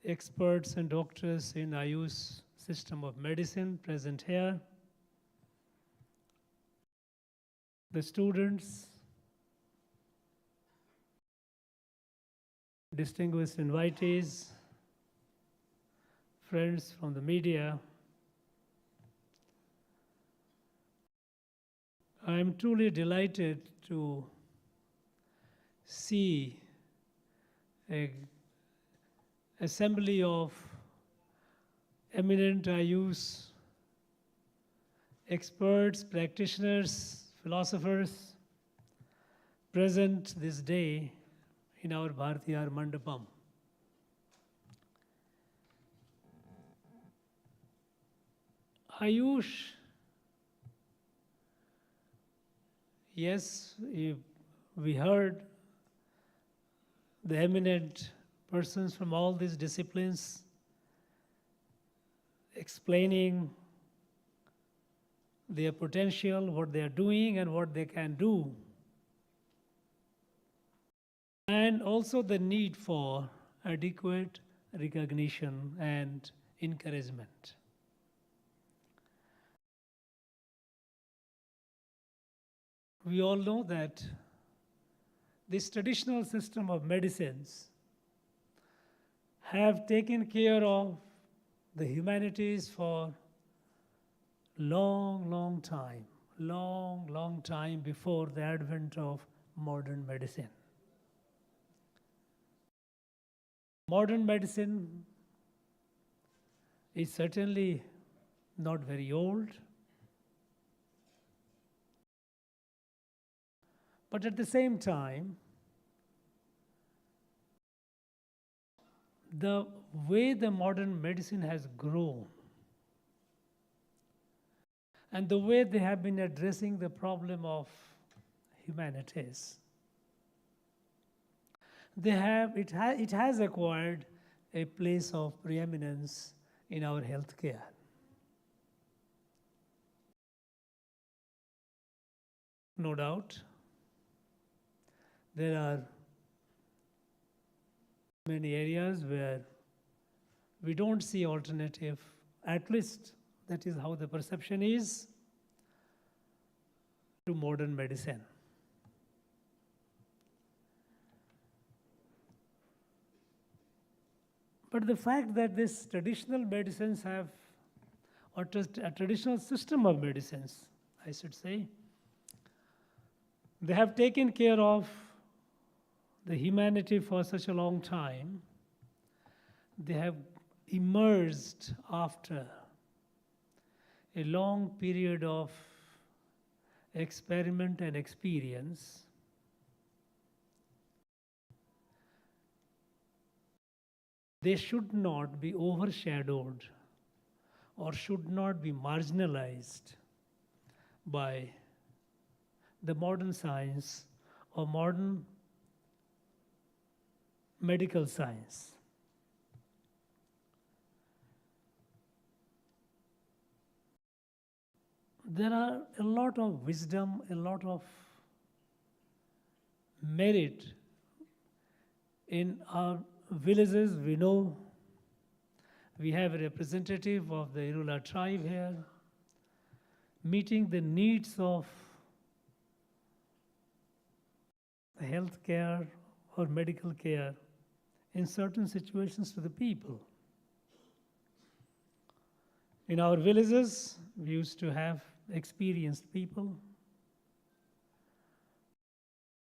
experts and doctors in Ayush system of medicine present here, the students, distinguished invitees, friends from the media. I am truly delighted to see an assembly of eminent Ayush experts, practitioners, philosophers present this day in our Bharatiya Mandapam. Ayush, yes, we heard the eminent persons from all these disciplines explaining their potential, what they are doing and what they can do. And also the need for adequate recognition and encouragement. We all know that this traditional system of medicines have taken care of the humanities for long time before the advent of modern medicine. Modern medicine is certainly not very old, but at the same time, the way the modern medicine has grown and the way they have been addressing the problem of humanities, it has acquired a place of preeminence in our healthcare. No doubt, there are many areas where we don't see alternative, at least that is how the perception is, to modern medicine. But the fact that these traditional medicines have, or a traditional system of medicines, I should say, they have taken care of the humanity for such a long time. They have emerged after a long period of experiment and experience. They should not be overshadowed or should not be marginalized by the modern science or modern medical science. There are a lot of wisdom, a lot of merit in our villages. We know we have a representative of the Irula tribe here, meeting the needs of health care or medical care in certain situations to the people. In our villages, we used to have experienced people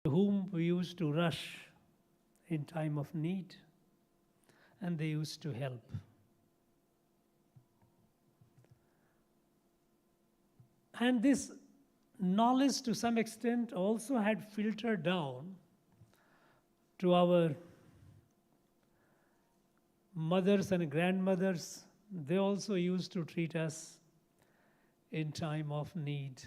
to whom we used to rush in time of need, and they used to help. And this knowledge to some extent also had filtered down to our mothers and grandmothers. They also used to treat us in time of need.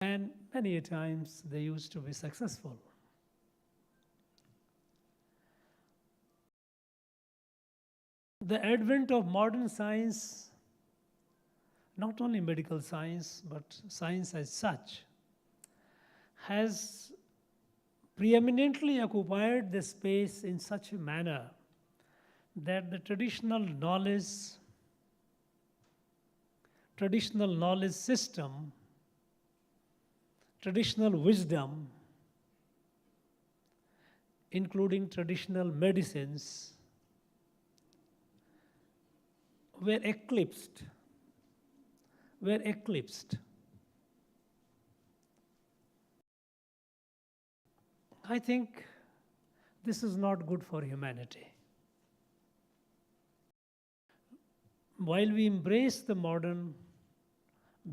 And many a times they used to be successful. The advent of modern science, not only medical science, but science as such, has preeminently occupied the space in such a manner that the traditional knowledge system, traditional wisdom, including traditional medicines, were eclipsed. I think this is not good for humanity. While we embrace the modern,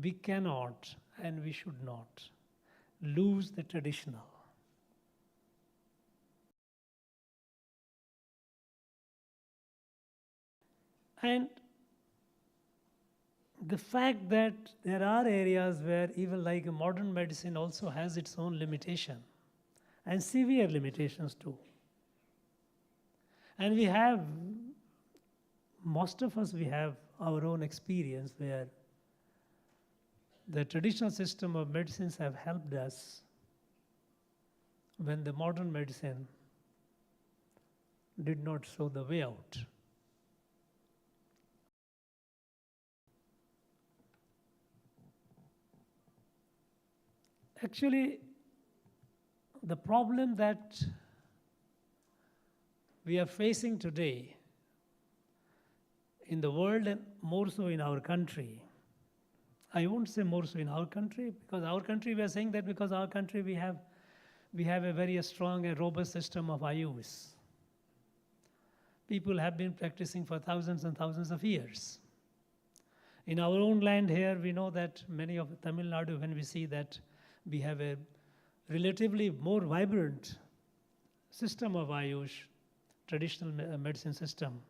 we cannot and we should not lose the traditional. And the fact that there are areas where even like a modern medicine also has its own limitation and severe limitations too. And most of us, we have our own experience where the traditional system of medicines have helped us when the modern medicine did not show the way out. Actually, the problem that we are facing today in the world and more so in our country, I won't say more so in our country, because our country, we are saying that because our country we have a very strong and robust system of Ayush. People have been practicing for thousands and thousands of years. In our own land here, we know that many of Tamil Nadu, when we see that we have a relatively more vibrant system of Ayush, traditional medicine system,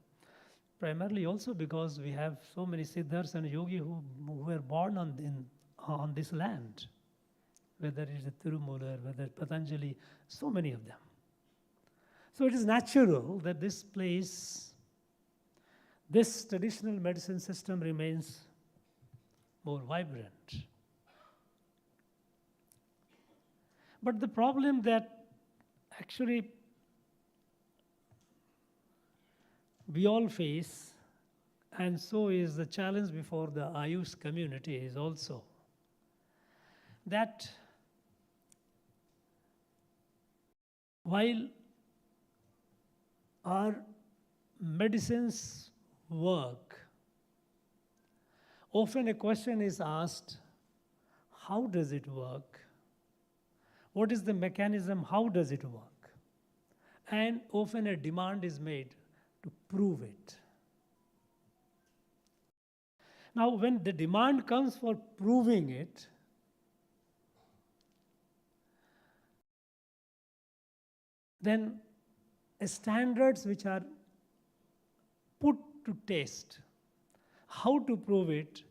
primarily also because we have so many Siddhas and Yogi who were born on this land, whether it is Dinamalar, whether Patanjali, so many of them. So it is natural that this traditional medicine system remains more vibrant. But the problem that actually we all face, and so is the challenge before the Ayush community, is also that while our medicines work, often a question is asked, how does it work? What is the mechanism? How does it work? And often a demand is made to prove it. Now, when the demand comes for proving it, then standards which are put to test, how to prove it,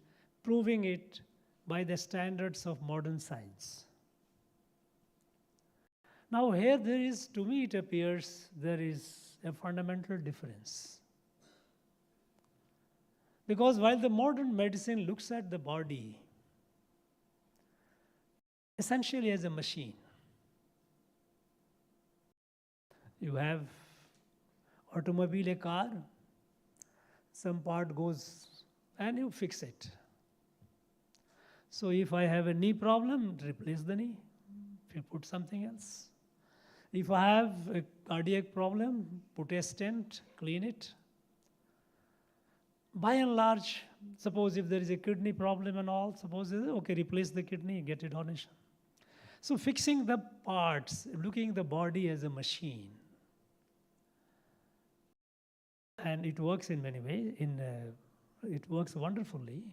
proving it by the standards of modern science. Now here there is, to me it appears, there is a fundamental difference. Because while the modern medicine looks at the body essentially as a machine, you have automobile, a car, some part goes and you fix it. So if I have a knee problem, replace the knee, if you put something else. If I have a cardiac problem, put a stent, clean it. By and large, suppose if there is a kidney problem and all, suppose, okay, replace the kidney, get a donation. So fixing the parts, looking the body as a machine. And it works in many ways, it works wonderfully,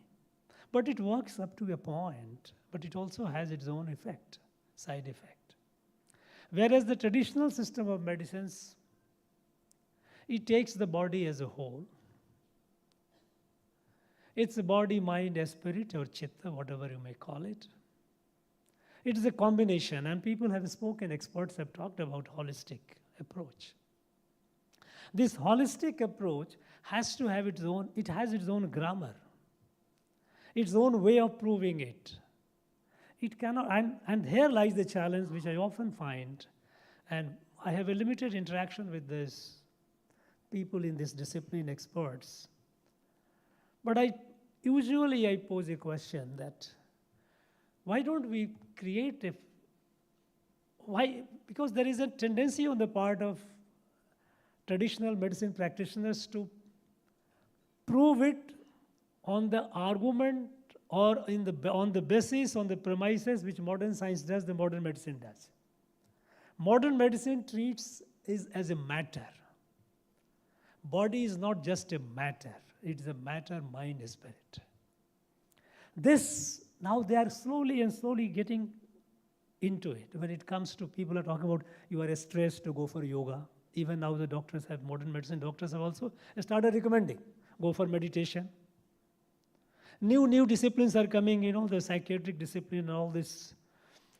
but it works up to a point, but it also has its own effect, side effect. Whereas the traditional system of medicines, it takes the body as a whole. It's a body, mind, spirit, or chitta, whatever you may call it. It is a combination, and people have spoken, experts have talked about holistic approach. This holistic approach has to have its own grammar, its own way of proving it. It cannot, and here lies the challenge which I often find, and I have a limited interaction with this people in this discipline, experts. But usually I pose a question that why don't we create a, why? Because there is a tendency on the part of traditional medicine practitioners to prove it on the argument or on the basis, on the premises which modern science does, the modern medicine does. Modern medicine treats it as a matter. Body is not just a matter. It is a matter, mind, spirit. This, now they are slowly and slowly getting into it. When it comes to people are talking about you are stressed to go for yoga. Even now the doctors have, modern medicine doctors have also started recommending, go for meditation. New disciplines are coming, the psychiatric discipline, all this,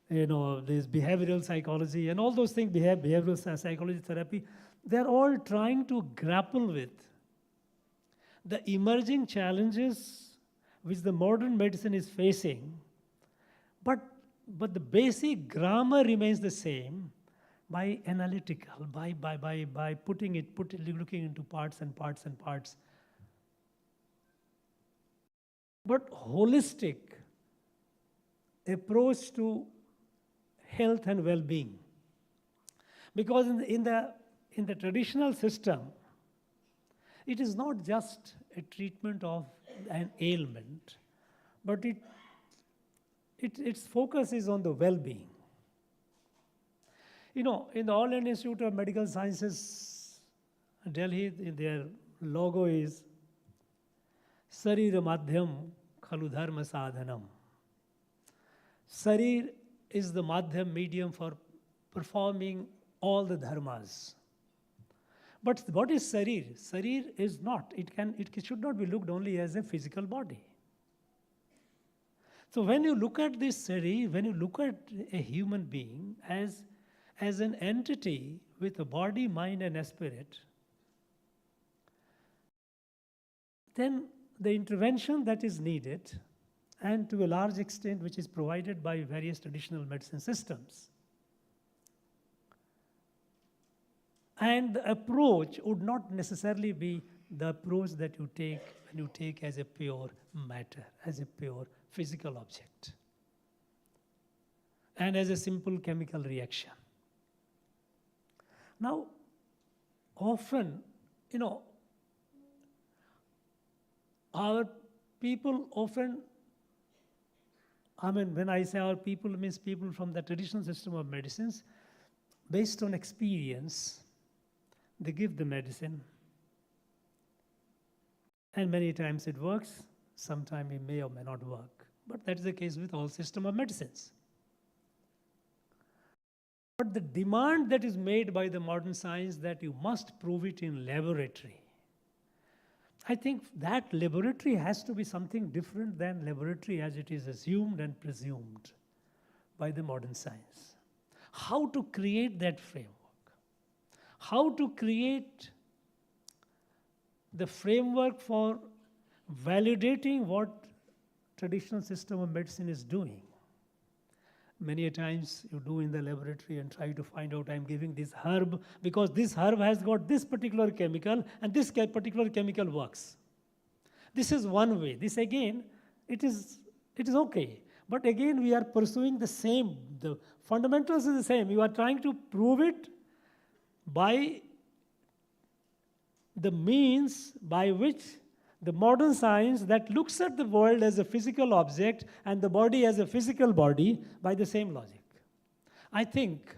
this behavioral psychology and all those things, behavioral psychology therapy, they're all trying to grapple with the emerging challenges which the modern medicine is facing, but the basic grammar remains the same by analytical, by looking into parts and parts and parts. But holistic approach to health and well-being. Because in the traditional system, it is not just a treatment of an ailment, but its focus is on the well-being. In the All India Institute of Medical Sciences, Delhi, their logo is Sarira Madhyam Khalu Dharma Sadhanam. Sarir is the madhyam, medium for performing all the dharmas. But what is sarir? Sarir is not. It should not be looked only as a physical body. So when you look at this sarir, when you look at a human being as an entity with a body, mind, and a spirit, then the intervention that is needed, and to a large extent which is provided by various traditional medicine systems, and the approach would not necessarily be the approach that you take when you take as a pure matter, as a pure physical object, and as a simple chemical reaction. Now, often, our people often, when I say our people, means people from the traditional system of medicines, based on experience, they give the medicine. And many times it works, sometimes it may or may not work. But that is the case with all system of medicines. But the demand that is made by the modern science that you must prove it in laboratory, I think that laboratory has to be something different than laboratory as it is assumed and presumed by the modern science. How to create that framework? How to create the framework for validating what traditional system of medicine is doing? Many a times you do in the laboratory and try to find out, I'm giving this herb because this herb has got this particular chemical and this particular chemical works. This is one way. This again, it is okay. But again, we are pursuing the same, the fundamentals is the same. You are trying to prove it by the means by which the modern science that looks at the world as a physical object and the body as a physical body by the same logic. I think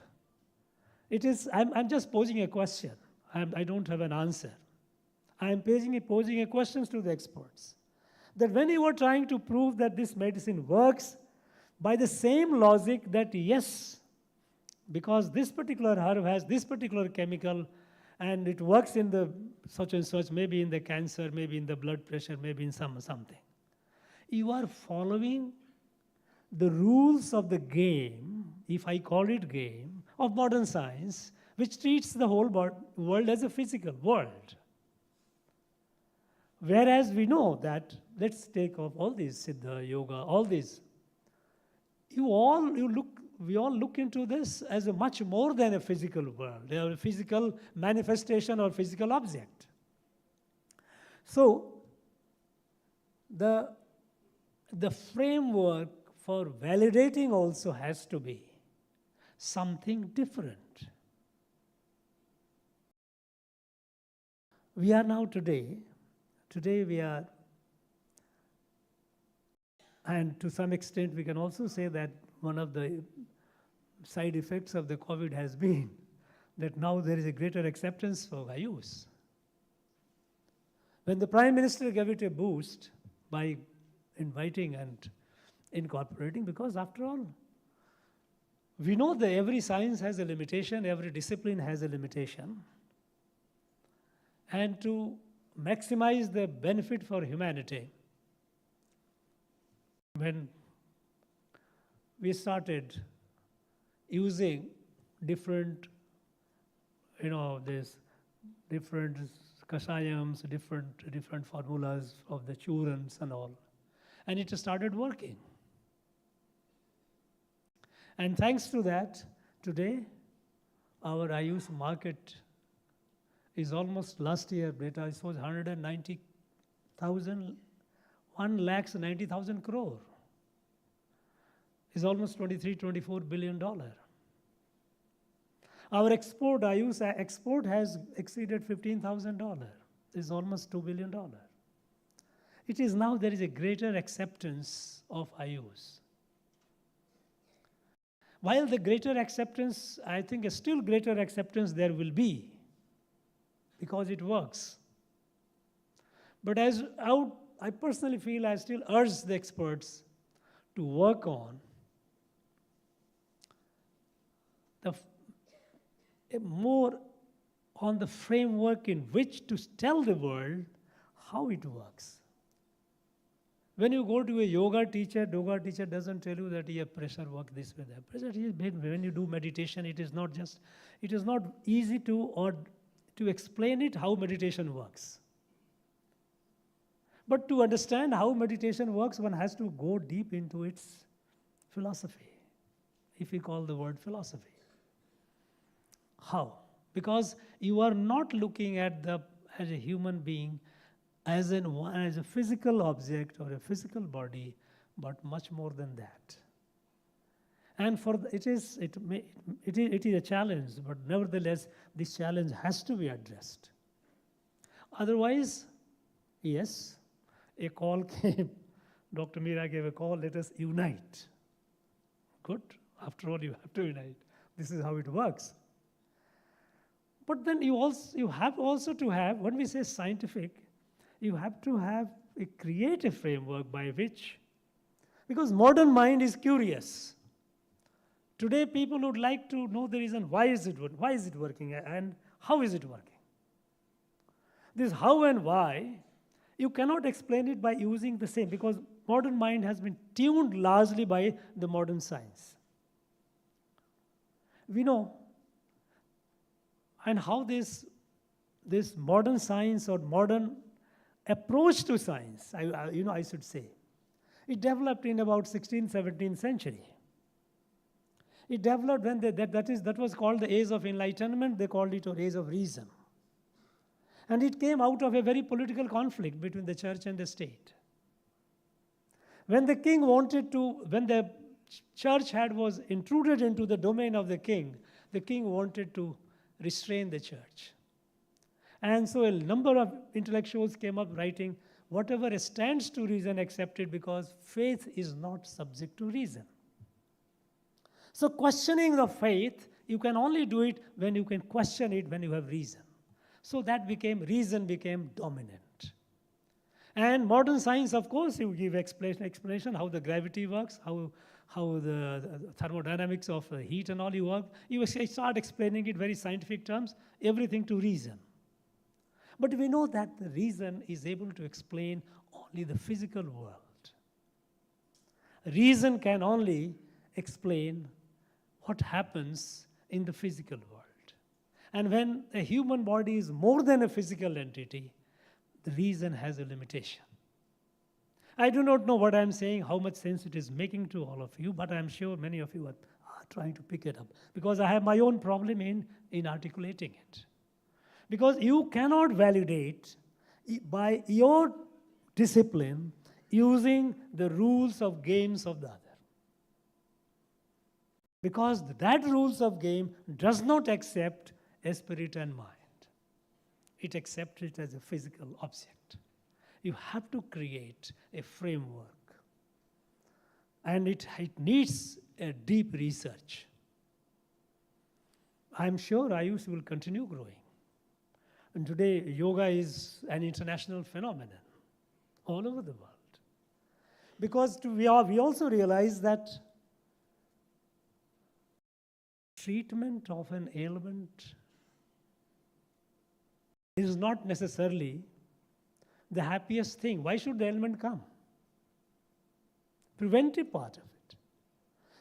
it is, I'm just posing a question. I don't have an answer. I'm posing a question to the experts. That when you are trying to prove that this medicine works by the same logic that yes, because this particular herb has this particular chemical and it works in the such and such, maybe in the cancer, maybe in the blood pressure, maybe in something. You are following the rules of the game, if I call it game, of modern science, which treats the whole world as a physical world. Whereas we know that, let's take off all these Siddha, Yoga, all these. You look we all look into this as a much more than a physical world, a physical manifestation or physical object. So the framework for validating also has to be something different. We are now today we are, and to some extent we can also say that one of the side effects of the COVID has been that now there is a greater acceptance for Ayus. When the Prime Minister gave it a boost by inviting and incorporating, because after all, we know that every science has a limitation, every discipline has a limitation. And to maximize the benefit for humanity, when we started using different, this different kashayams, different formulas of the churans and all, and it started working. And thanks to that, today, our Ayush market is almost, last year data it was 1,90,000 crore. Is almost $23-24 billion. Our export, Ayush export has exceeded $15,000. Is almost $2 billion. It is now there is a greater acceptance of Ayush. While the greater acceptance, I think a still greater acceptance there will be, because it works. But I personally feel I still urge the experts to work on more on the framework in which to tell the world how it works. When you go to a yoga teacher doesn't tell you that pressure work this way, that pressure is big. When you do meditation, it is not easy to explain it how meditation works. But to understand how meditation works, one has to go deep into its philosophy, if we call the word philosophy. How? Because you are not looking at as a human being as a physical object or a physical body, but much more than that. And it is a challenge, but nevertheless, this challenge has to be addressed. Otherwise, yes, a call came. Dr. Meera gave a call, let us unite. Good. After all, you have to unite. This is how it works. But then you have also to have, when we say scientific, you have to have a creative framework by which, because modern mind is curious. Today, people would like to know the reason why is it working and how is it working. This how and why, you cannot explain it by using the same, because modern mind has been tuned largely by the modern science. We know, and how this modern science or modern approach to science, I should say, it developed in about 16th, 17th century. It developed when that was called the age of enlightenment. They called it an age of reason. And it came out of a very political conflict between the church and the state. When the church was intruded into the domain of the king wanted to restrain the church. And so a number of intellectuals came up writing, whatever stands to reason accepted, because faith is not subject to reason. So questioning the faith, you can only do it when you can question it when you have reason. So reason became dominant. And modern science, of course, you give explanation how the gravity works, how the thermodynamics of heat and all you work. You start explaining it very scientific terms, everything to reason. But we know that the reason is able to explain only the physical world. Reason can only explain what happens in the physical world. And when a human body is more than a physical entity, the reason has a limitation. I do not know what I'm saying, how much sense it is making to all of you, but I'm sure many of you are trying to pick it up because I have my own problem in articulating it. Because you cannot validate by your discipline using the rules of games of the other. Because that rules of game does not accept a spirit and mind. It accepts it as a physical object. You have to create a framework. And it needs a deep research. I'm sure Ayush will continue growing. And today, yoga is an international phenomenon all over the world. Because we also realize that treatment of an ailment is not necessarily the happiest thing. Why should the ailment come? Preventive part of it.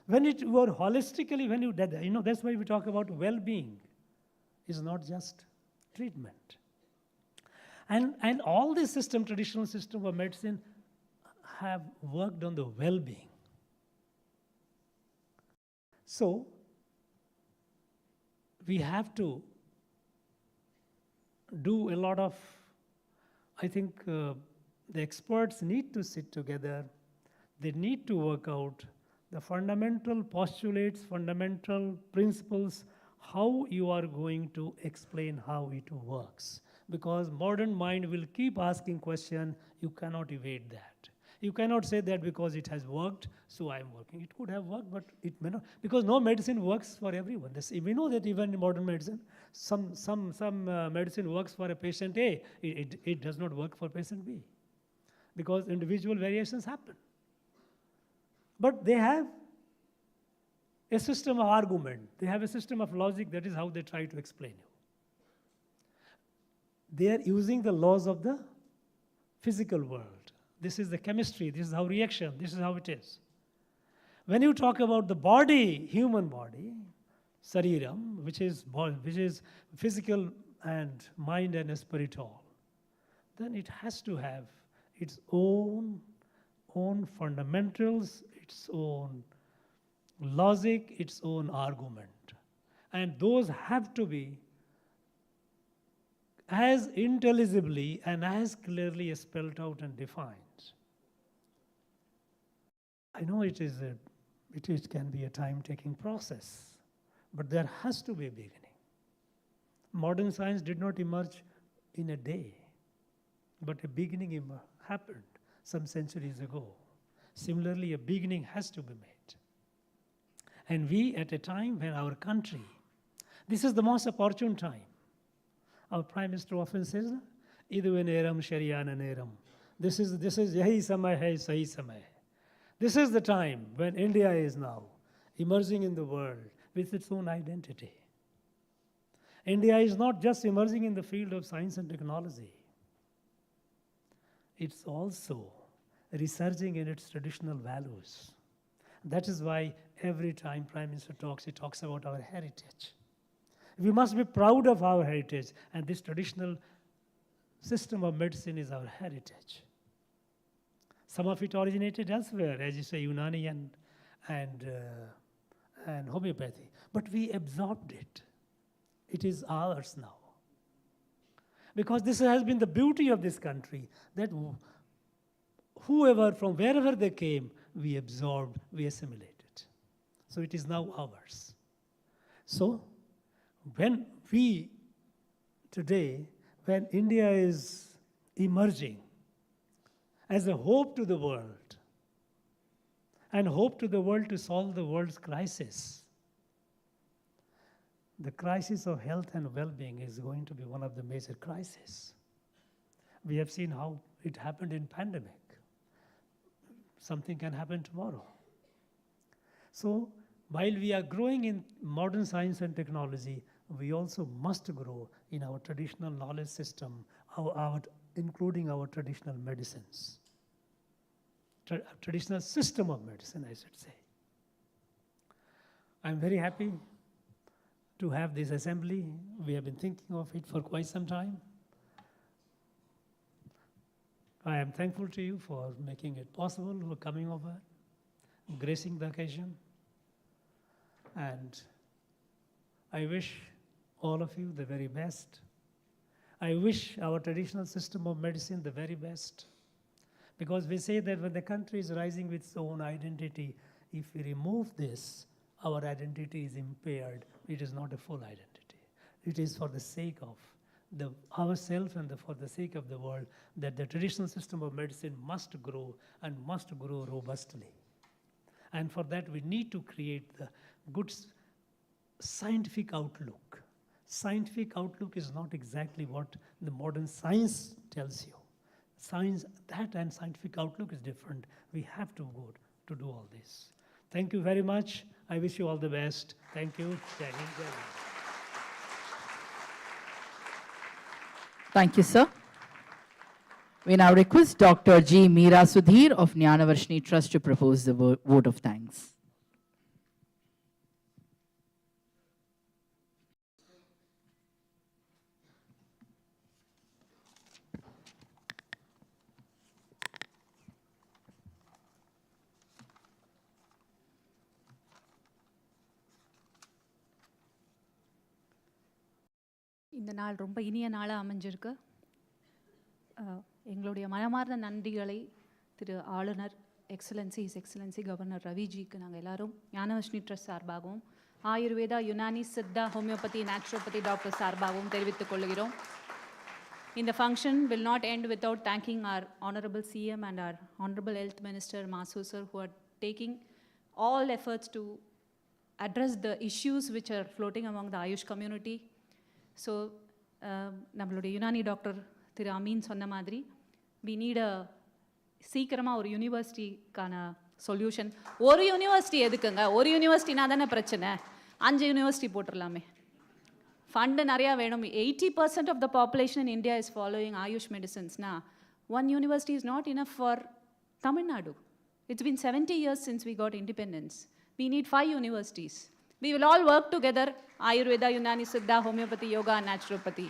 When you are holistically, when you that's why we talk about well-being. Is not just treatment. And all the traditional system of medicine have worked on the well-being. So, we have to do a lot of, I think the experts need to sit together. They need to work out the fundamental postulates, fundamental principles, how you are going to explain how it works. Because modern mind will keep asking questions, you cannot evade that. You cannot say that because it has worked, so I am working. It could have worked, but it may not. Because no medicine works for everyone. We know that even in modern medicine, some medicine works for a patient A, it does not work for patient B. Because individual variations happen. But they have a system of argument. They have a system of logic. That is how they try to explain you. They are using the laws of the physical world. This is the chemistry. This is how reaction. This is how it is. When you talk about the body, human body, sariram, which is physical and mind and spirit all, then it has to have its own fundamentals, its own logic, its own argument. And those have to be as intelligibly and as clearly spelled out and defined. I know it can be a time-taking process, but there has to be a beginning. Modern science did not emerge in a day, but a beginning happened some centuries ago. Similarly, a beginning has to be made. And we, at a time when our country, this is the most opportune time. Our Prime Minister often says, "Idu neram shariyana neram." This is yahi samay hai, sahi samay. This is the time when India is now emerging in the world with its own identity. India is not just emerging in the field of science and technology. It's also resurging in its traditional values. That is why every time Prime Minister talks, he talks about our heritage. We must be proud of our heritage, and this traditional system of medicine is our heritage. Some of it originated elsewhere, as you say, Unani and homeopathy. But we absorbed it. It is ours now. Because this has been the beauty of this country, that whoever, from wherever they came, we absorbed, we assimilated. So it is now ours. So when when India is emerging as a hope to the world, and hope to the world to solve the world's crisis, the crisis of health and well-being is going to be one of the major crises. We have seen how it happened in pandemic. Something can happen tomorrow. So while we are growing in modern science and technology, we also must grow in our traditional knowledge system, including our traditional medicines. Traditional system of medicine, I should say. I'm very happy to have this assembly. We have been thinking of it for quite some time. I am thankful to you for making it possible, for coming over, gracing the occasion. And I wish all of you the very best. I wish our traditional system of medicine the very best. Because we say that when the country is rising with its own identity, if we remove this, our identity is impaired. It is not a full identity. It is for the sake of ourselves and for the sake of the world that the traditional system of medicine must grow and must grow robustly. And for that, we need to create the good scientific outlook. Scientific outlook is not exactly what the modern science tells you. Science, that and scientific outlook is different. We have to go to do all this. Thank you very much. I wish you all the best. Thank you. Jai Hind, Jai Hind. Thank you, sir. We now request Dr. G. Meera Sudhir of Jnanavarshini Trust to propose the vote of thanks. இந்த நாள் ரொம்ப இனிய நாளாக அமைஞ்சிருக்கு. எங்களுடைய மனமார்ந்த நன்றிகளை திரு ஆளுநர் எக்ஸலன்சி கவர்னர் ரவிஜிக்கு நாங்கள் எல்லாரும் ஞானவர்ஷினி ட்ரஸ்ட் சார்பாகவும் Ayurveda Unani Siddha homeopathy naturopathy doctor சார்பாகவும் தெரிவித்துக் கொள்கிறோம். இந்த function will not end without thanking our honorable CM and our honorable health minister Masu sir, who are taking all efforts to address the issues which are floating among the Ayush community. So நம்மளுடைய Unani doctor திரு அமீன் சொன்ன மாதிரி we need சீக்கிரமாக ஒரு யூனிவர்சிட்டிக்கான solution. ஒரு university எதுக்குங்க? ஒரு யூனிவர்சிட்டினா தானே பிரச்சனை. 5 யூனிவர்சிட்டி போட்டுடலாமே. ஃபண்டு நிறையா வேணும். 80% of the population in India is following Ayush medicines. One university is not enough for Tamil Nadu. It's been 70 years since we got independence. We need 5 universities. We will all work together, Ayurveda, Unani, Siddha, Homeopathy, Yoga and Naturopathy.